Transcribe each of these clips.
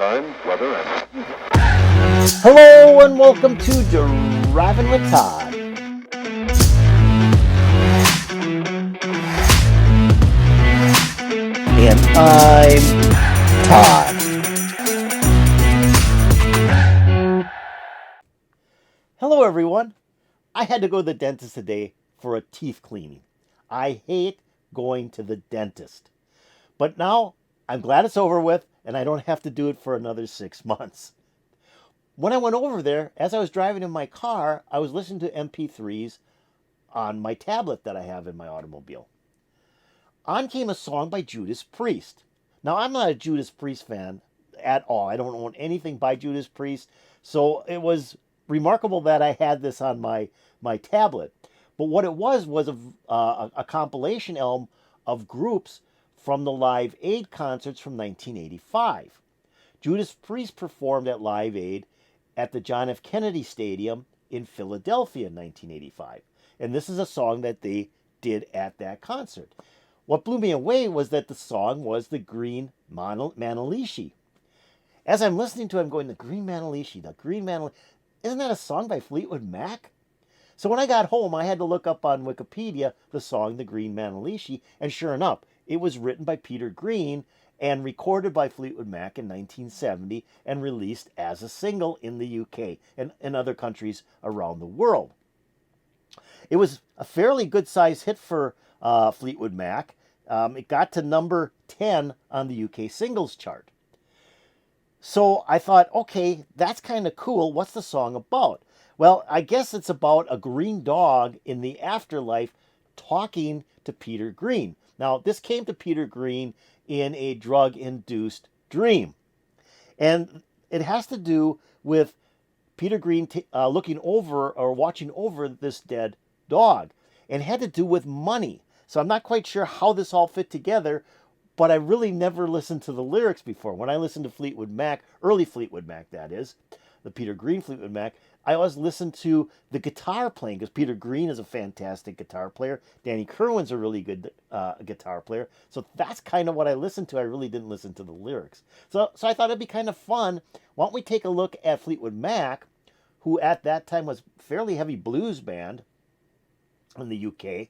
time, weather, and... Hello and welcome to Driving with Todd. And I'm Todd. Hello everyone. I had to go to the dentist today for a teeth cleaning. I hate going to the dentist. But now I'm glad it's over with and I don't have to do it for another 6 months. When I went over there, as I was driving in my car, I was listening to MP3s on my tablet that I have in my automobile. On came a song by Judas Priest. Now, I'm not a Judas Priest fan at all. I don't own anything by Judas Priest. So it was remarkable that I had this on my tablet. But what it was a compilation album of groups from the Live Aid concerts from 1985. Judas Priest performed at Live Aid at the John F. Kennedy Stadium in Philadelphia in 1985. And this is a song that they did at that concert. What blew me away was that the song was the Green Manalishi. As I'm listening to it, I'm going, the Green Manalishi. Isn't that a song by Fleetwood Mac? So when I got home, I had to look up on Wikipedia the song The Green Manalishi, and sure enough, it was written by Peter Green and recorded by Fleetwood Mac in 1970 and released as a single in the UK and in other countries around the world. It was a fairly good-sized hit for Fleetwood Mac. It got to number 10 on the UK singles chart. So I thought, okay, that's kind of cool. What's the song about? Well, I guess it's about a green dog in the afterlife talking to Peter Green. Now, this came to Peter Green in a drug-induced dream. And it has to do with Peter Green looking over or watching over this dead dog. And it had to do with money. So I'm not quite sure how this all fit together, but I really never listened to the lyrics before. When I listened to Fleetwood Mac, early Fleetwood Mac that is, the Peter Green Fleetwood Mac, I always listened to the guitar playing because Peter Green is a fantastic guitar player. Danny Kirwan's a really good guitar player. So that's kind of what I listened to. I really didn't listen to the lyrics. So I thought it'd be kind of fun. Why don't we take a look at Fleetwood Mac, who at that time was a fairly heavy blues band in the UK,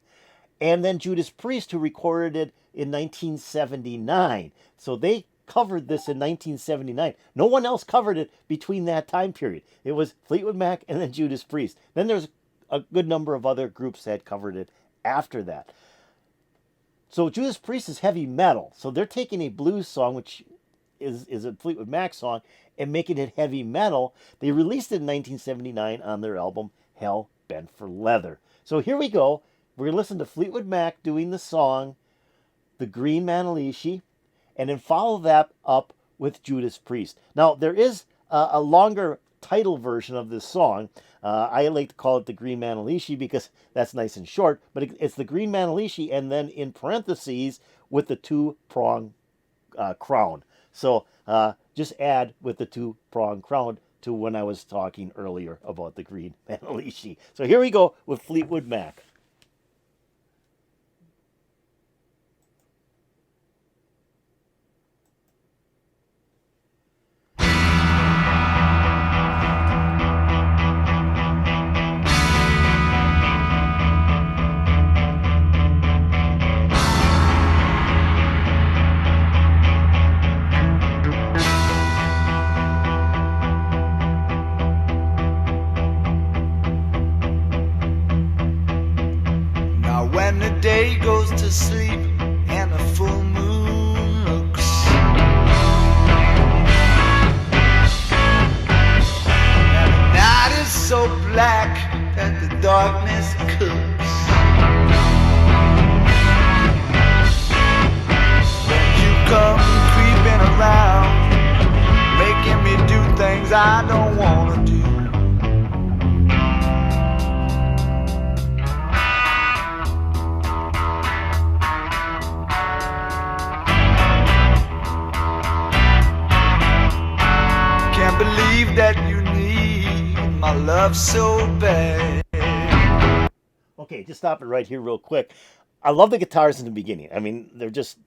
and then Judas Priest, who recorded it in 1979. So they covered this in 1979. No one else covered it between that time period. It was Fleetwood Mac and then Judas Priest. Then there's a good number of other groups that covered it after that. So Judas Priest is heavy metal. So they're taking a blues song, which is a Fleetwood Mac song, and making it heavy metal. They released it in 1979 on their album Hell Bent for Leather. So here we go. We're going to listen to Fleetwood Mac doing the song The Green Manalishi, and then follow that up with Judas Priest. Now, there is a longer title version of this song. I like to call it The Green Manalishi because that's nice and short, but it's The Green Manalishi and then in parentheses with the Two Prong Crown. So just add with the Two Prong Crown to when I was talking earlier about The Green Manalishi. So here we go with Fleetwood Mac. When the day goes to sleep and the full moon looks, and the night is so black that the darkness cooks, then you come creeping around, making me do things I don't want to do. Believe that you need my love so bad. Okay, just stop it right here real quick. I love the guitars in the beginning. I mean, they're just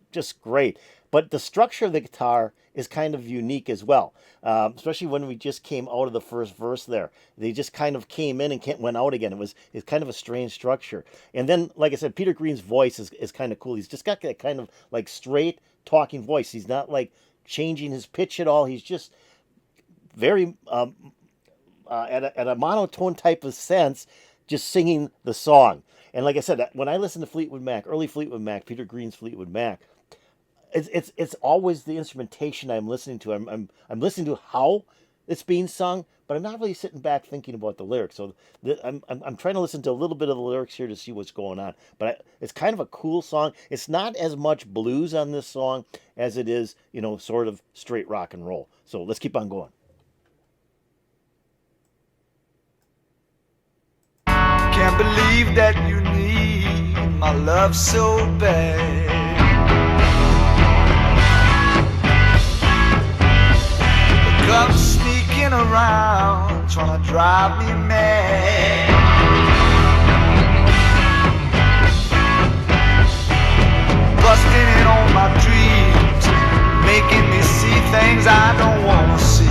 great. But the structure of the guitar is kind of unique as well, especially when we just came out of the first verse there. They just kind of came in and went out again. It's kind of a strange structure. And then, like I said, Peter Green's voice is kind of cool. He's just got that kind of like straight talking voice. He's not like changing his pitch at all. He's just very at a monotone type of sense, just singing the song. And like I said, when I listen to Fleetwood Mac, early Fleetwood Mac, Peter Green's Fleetwood Mac, it's always the instrumentation I'm listening to. I'm listening to how it's being sung, but I'm not really sitting back thinking about the lyrics. So I'm trying to listen to a little bit of the lyrics here to see what's going on. But it's kind of a cool song. It's not as much blues on this song as it is, sort of straight rock and roll. So let's keep on going. Can't believe that you need my love so bad. Come sneaking around, trying to drive me mad. Busting in on my dreams, making me see things I don't want to see.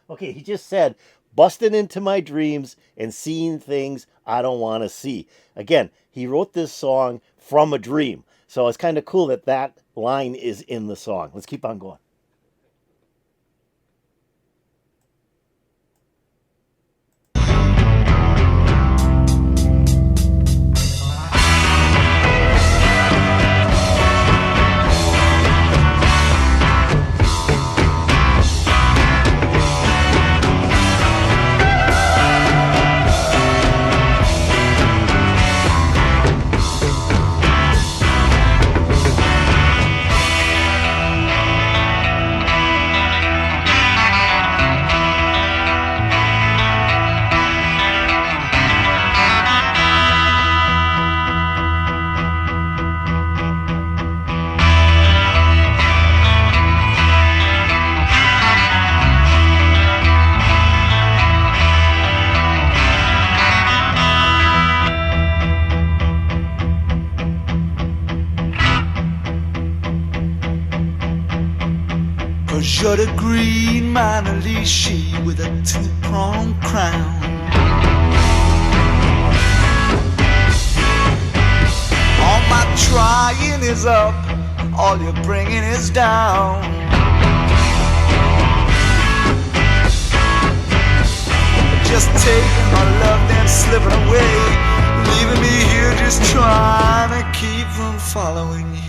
Okay, he just said, busting into my dreams and seeing things I don't want to see. Again, he wrote this song from a dream. So it's kind of cool that line is in the song. Let's keep on going. You're the Green Manalishi with a Two Prong Crown. All my trying is up, all you're bringing is down. Just taking my love, then slipping away, leaving me here just trying to keep from following you.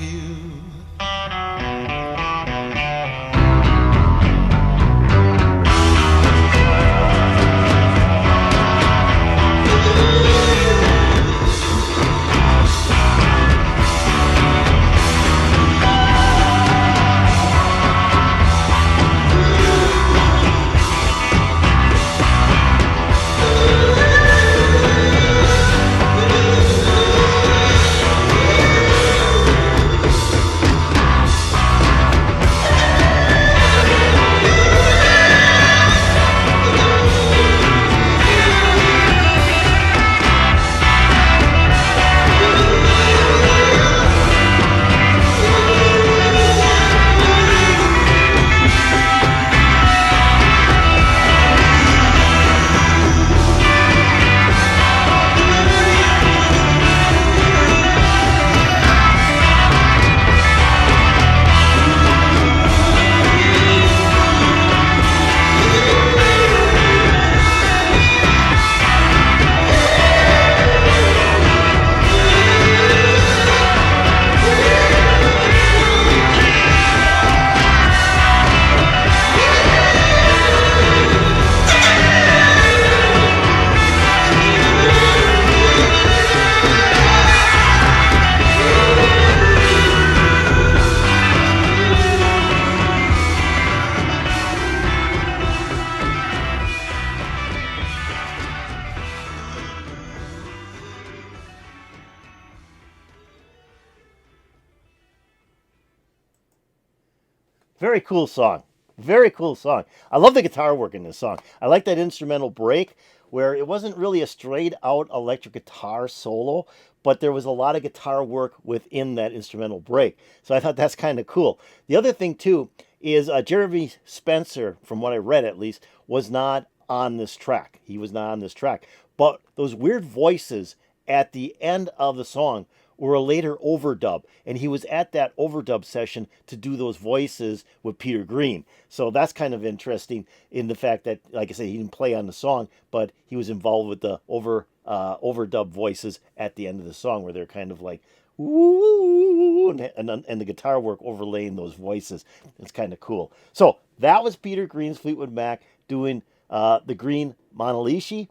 Very cool song. Very cool song. I love the guitar work in this song. I like that instrumental break where it wasn't really a straight out electric guitar solo, but there was a lot of guitar work within that instrumental break. So I thought that's kind of cool. The other thing too is Jeremy Spencer, from what I read at least, was not on this track. He was not on this track. But those weird voices at the end of the song were a later overdub, and he was at that overdub session to do those voices with Peter Green. So that's kind of interesting in the fact that, like I said, he didn't play on the song, but he was involved with the overdub voices at the end of the song, where they're kind of like woo, and the guitar work overlaying those voices. It's kind of cool. So that was Peter Green's Fleetwood Mac doing the Green Manalishi.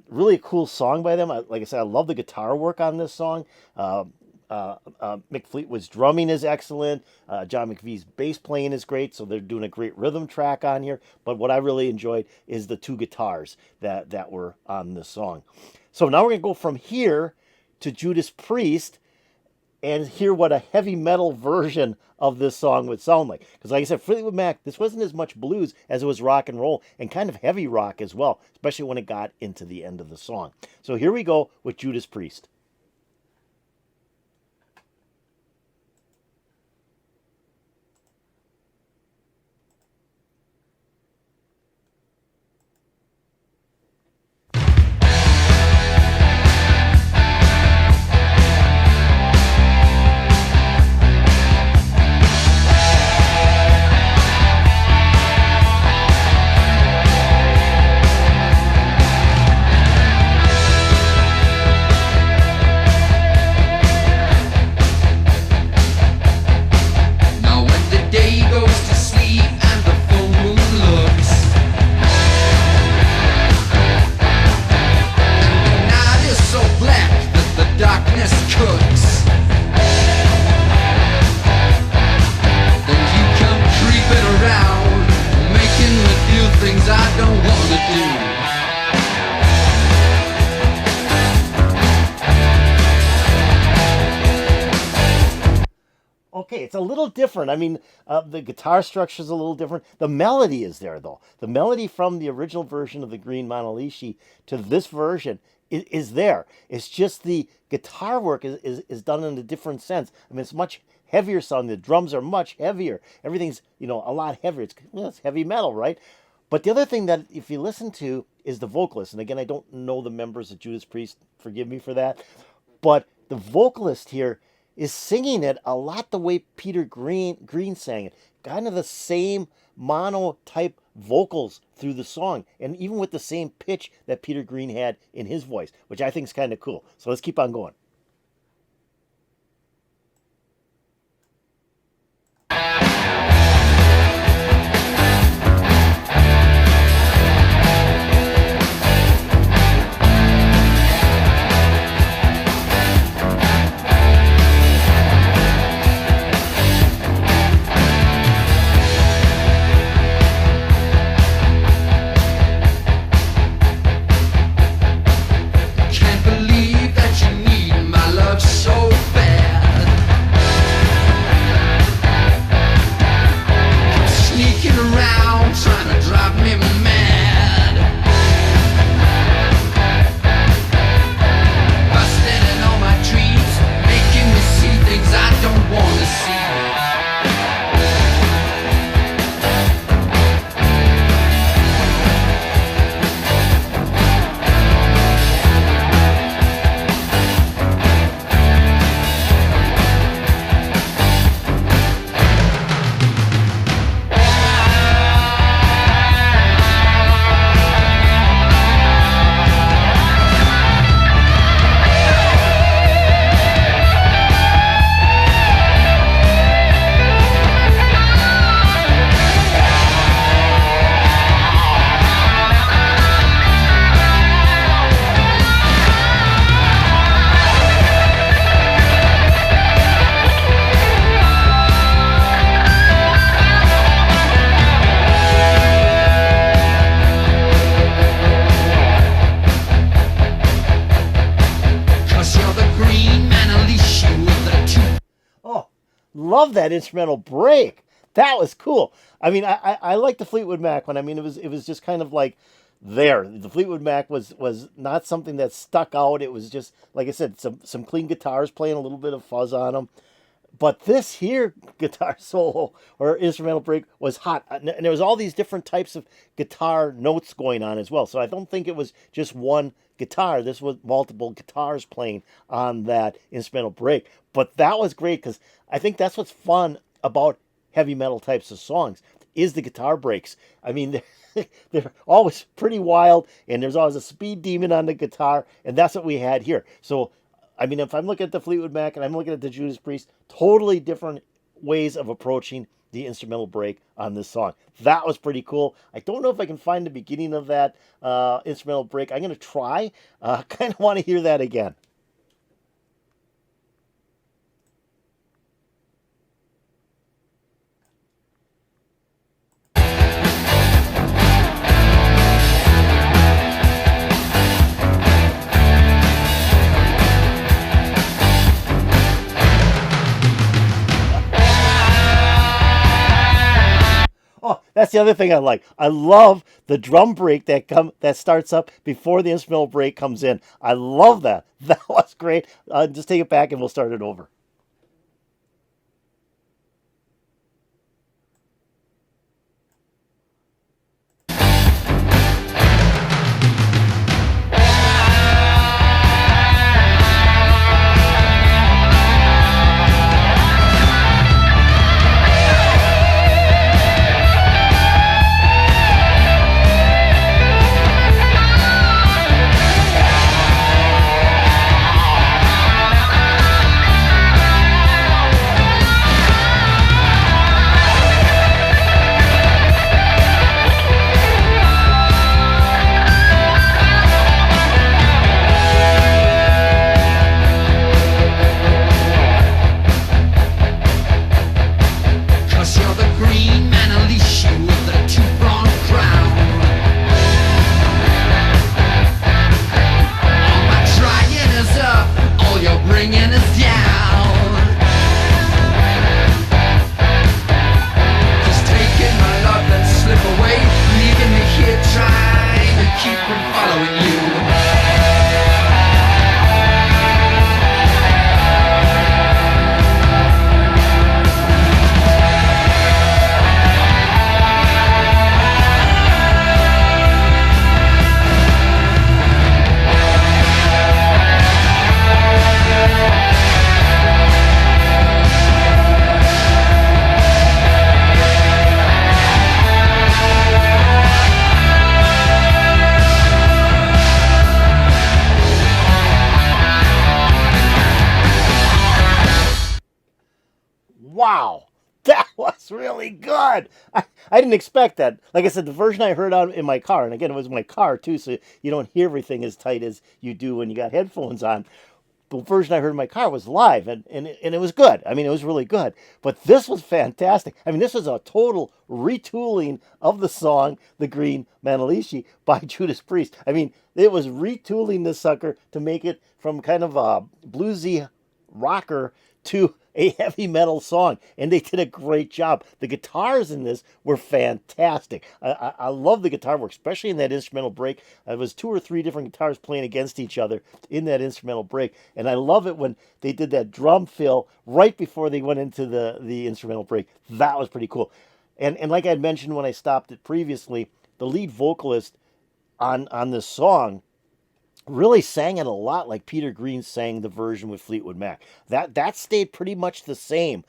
Really a cool song by them. Like I said, I love the guitar work on this song. Mick Fleetwood's drumming is excellent. John McVie's bass playing is great, so they're doing a great rhythm track on here. But what I really enjoyed is the two guitars that were on this song. So now we're going to go from here to Judas Priest and hear what a heavy metal version of this song would sound like. Because like I said, Fleetwood Mac, this wasn't as much blues as it was rock and roll, and kind of heavy rock as well, especially when it got into the end of the song. So here we go with Judas Priest. Okay, it's a little different. I mean, the guitar structure is a little different. The melody is there, though. The melody from the original version of the Green Manalishi to this version is there. It's just the guitar work is done in a different sense. I mean, it's much heavier sounding. The drums are much heavier. Everything's, a lot heavier. It's heavy metal, right? But the other thing that if you listen to is the vocalist. And again, I don't know the members of Judas Priest. Forgive me for that. But the vocalist here is singing it a lot the way Peter Green sang it. Kind of the same mono type vocals through the song, and even with the same pitch that Peter Green had in his voice, which I think is kind of cool. So let's keep on going. Love that instrumental break. That was cool. I mean, I like the Fleetwood Mac one. I mean, it was just kind of like there. The Fleetwood Mac was not something that stuck out. It was just like I said, some clean guitars playing a little bit of fuzz on them. But this here guitar solo or instrumental break was hot, and there was all these different types of guitar notes going on as well. So I don't think it was just one guitar. This was multiple guitars playing on that instrumental break. But that was great because I think that's what's fun about heavy metal types of songs is the guitar breaks. I mean, they're always pretty wild, and there's always a speed demon on the guitar, and that's what we had here. So I mean, if I'm looking at the Fleetwood Mac and I'm looking at the Judas Priest, totally different ways of approaching the instrumental break on this song. That was pretty cool. I don't know if I can find the beginning of that instrumental break. I'm going to try. Kind of want to hear that again. Oh, that's the other thing I like. I love the drum break that starts up before the instrumental break comes in. I love that. That was great. Just take it back and we'll start it over. Cause you're the Green Manalishi with the Two Prong Crown. All my trying is up, all you're bringing is down. Just taking my love and slip away, leaving me here trying to keep from following you. Wow, that was really good. I didn't expect that. Like I said, the version I heard on in my car, and again, it was my car too, so you don't hear everything as tight as you do when you got headphones on. The version I heard in my car was live, and it was good. I mean, it was really good. But this was fantastic. I mean, this was a total retooling of the song "The Green Manalishi" by Judas Priest. I mean, it was retooling this sucker to make it from kind of a bluesy rocker to a heavy metal song, and they did a great job. The guitars in this were fantastic. I love the guitar work, especially in that instrumental break. It was two or three different guitars playing against each other in that instrumental break, and I love it when they did that drum fill right before they went into the instrumental break. That was pretty cool. And like I had mentioned when I stopped it previously, the lead vocalist on this song really sang it a lot like Peter Green sang the version with Fleetwood Mac. That stayed pretty much the same,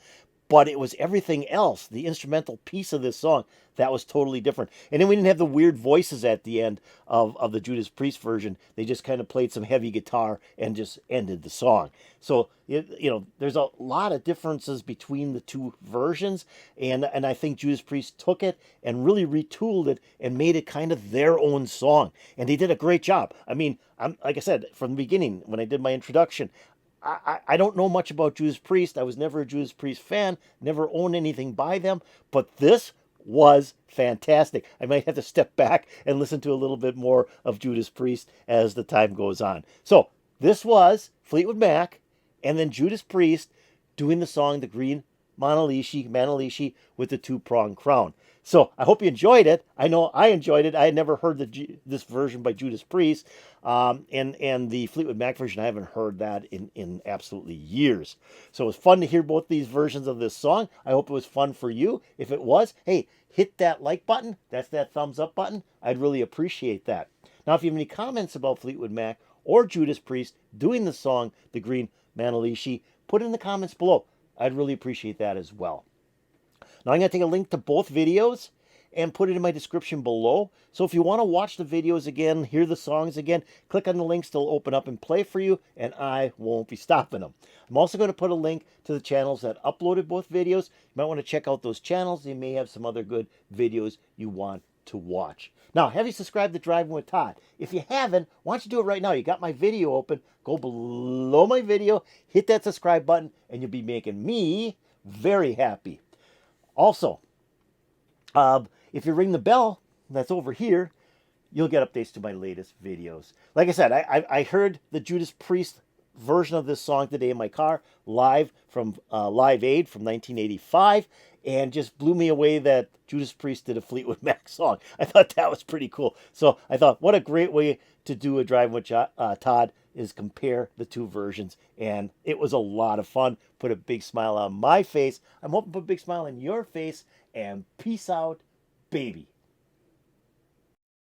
but it was everything else, the instrumental piece of this song, that was totally different. And then we didn't have the weird voices at the end of the Judas Priest version. They just kind of played some heavy guitar and just ended the song. So, there's a lot of differences between the two versions, and I think Judas Priest took it and really retooled it and made it kind of their own song. And they did a great job. I mean, like I said, from the beginning, when I did my introduction, I don't know much about Judas Priest. I was never a Judas Priest fan, never owned anything by them, but this was fantastic. I might have to step back and listen to a little bit more of Judas Priest as the time goes on. So this was Fleetwood Mac and then Judas Priest doing the song "The Green Manalishi with the Two Prong Crown. So I hope you enjoyed it. I know I enjoyed it. I had never heard this version by Judas Priest, and the Fleetwood Mac version. I haven't heard that in absolutely years. So it was fun to hear both these versions of this song. I hope it was fun for you. If it was, hey, hit that like button. That's that thumbs up button. I'd really appreciate that. Now, if you have any comments about Fleetwood Mac or Judas Priest doing the song "The Green Manalishi," put it in the comments below. I'd really appreciate that as well. Now I'm going to take a link to both videos and put it in my description below. So if you want to watch the videos again, hear the songs again, click on the links. They'll open up and play for you, and I won't be stopping them. I'm also going to put a link to the channels that uploaded both videos. You might want to check out those channels. They may have some other good videos you want to watch. Now, have you subscribed to Driving with Todd? If you haven't, why don't you do it right now? You got my video open. Go below my video, hit that subscribe button, and you'll be making me very happy. Also, if you ring the bell that's over here, you'll get updates to my latest videos. Like I said, I heard the Judas Priest version of this song today in my car, live from Live Aid from 1985, and just blew me away that Judas Priest did a Fleetwood Mac song. I thought that was pretty cool. So I thought, what a great way to do a Drive with Todd is compare the two versions, and it was a lot of fun. Put a big smile on my face. I'm hoping to put a big smile on your face, and peace out, baby.